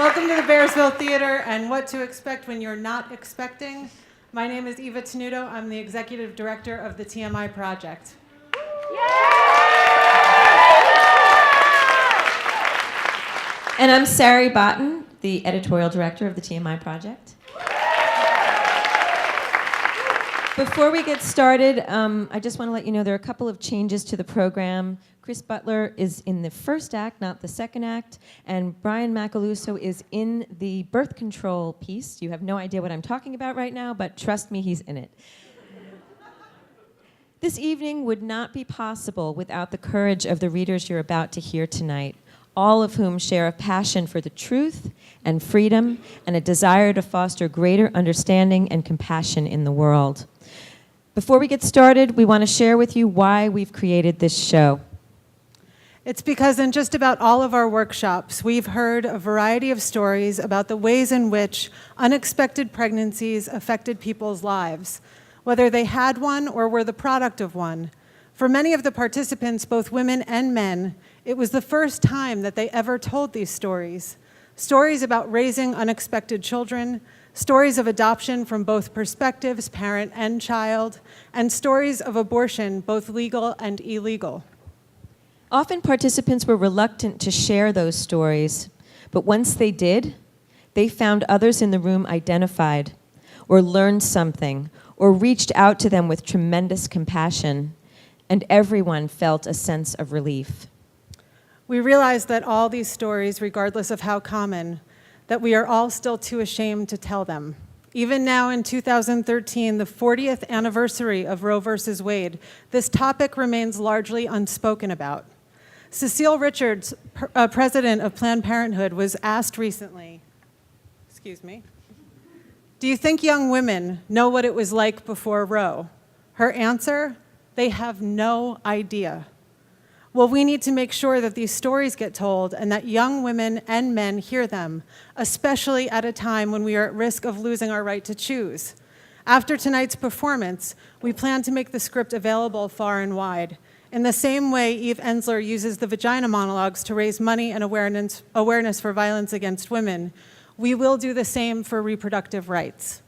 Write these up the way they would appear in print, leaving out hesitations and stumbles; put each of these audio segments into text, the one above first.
Welcome to the Bearsville Theater and What to Expect When You're Not Expecting. My name is Eva Tenuto. I'm the Executive Director of the TMI Project. And I'm Sari Botten, the Editorial Director of the TMI Project. Before we get started, I just want to let you know there are a couple of changes to the program. Chris Butler is in the first act, not the second act, and Brian Macaluso is in the birth control piece. You have no idea what I'm talking about right now, but trust me, he's in it. This evening would not be possible without the courage of the readers you're about to hear tonight, all of whom share a passion for the truth and freedom and a desire to foster greater understanding and compassion in the world. Before we get started, we want to share with you why we've created this show. It's because in just about all of our workshops, we've heard a variety of stories about the ways in which unexpected pregnancies affected people's lives, whether they had one or were the product of one. For many of the participants, both women and men, it was the first time that they ever told these stories. Stories about raising unexpected children, stories of adoption from both perspectives, parent and child, and stories of abortion, both legal and illegal. Often participants were reluctant to share those stories, but once they did, they found others in the room identified, or learned something, or reached out to them with tremendous compassion, and everyone felt a sense of relief. We realized that all these stories, regardless of how common, that we are all still too ashamed to tell them. Even now in 2013, the 40th anniversary of Roe versus Wade, this topic remains largely unspoken about. Cecile Richards, president of Planned Parenthood, was asked recently, do you think young women know what it was like before Roe? Her answer, they have no idea. Well, we need to make sure that these stories get told and that young women and men hear them, especially at a time when we are at risk of losing our right to choose. After tonight's performance, we plan to make the script available far and wide. In the same way Eve Ensler uses the vagina monologues to raise money and awareness for violence against women, we will do the same for reproductive rights.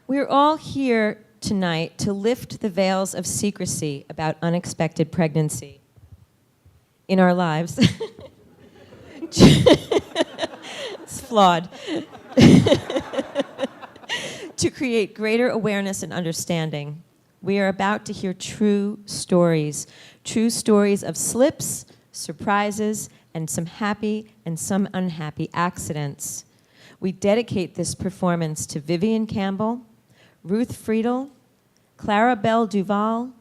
We're all here tonight to lift the veils of secrecy about unexpected pregnancy in our lives. It's flawed. To create greater awareness and understanding. We are about to hear true stories of slips, surprises, and some happy and some unhappy accidents. We dedicate this performance to Vivian Campbell, Ruth Friedel, Clara Bell Duval,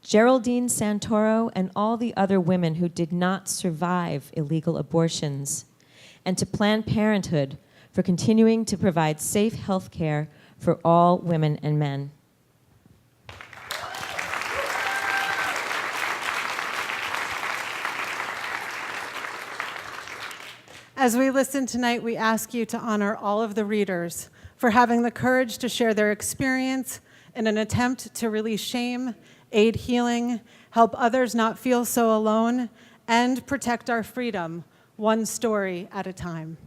Geraldine Santoro, and all the other women who did not survive illegal abortions, and to Planned Parenthood for continuing to provide safe health care for all women and men. As we listen tonight, we ask you to honor all of the readers for having the courage to share their experience in an attempt to release shame, aid healing, help others not feel so alone, and protect our freedom, one story at a time.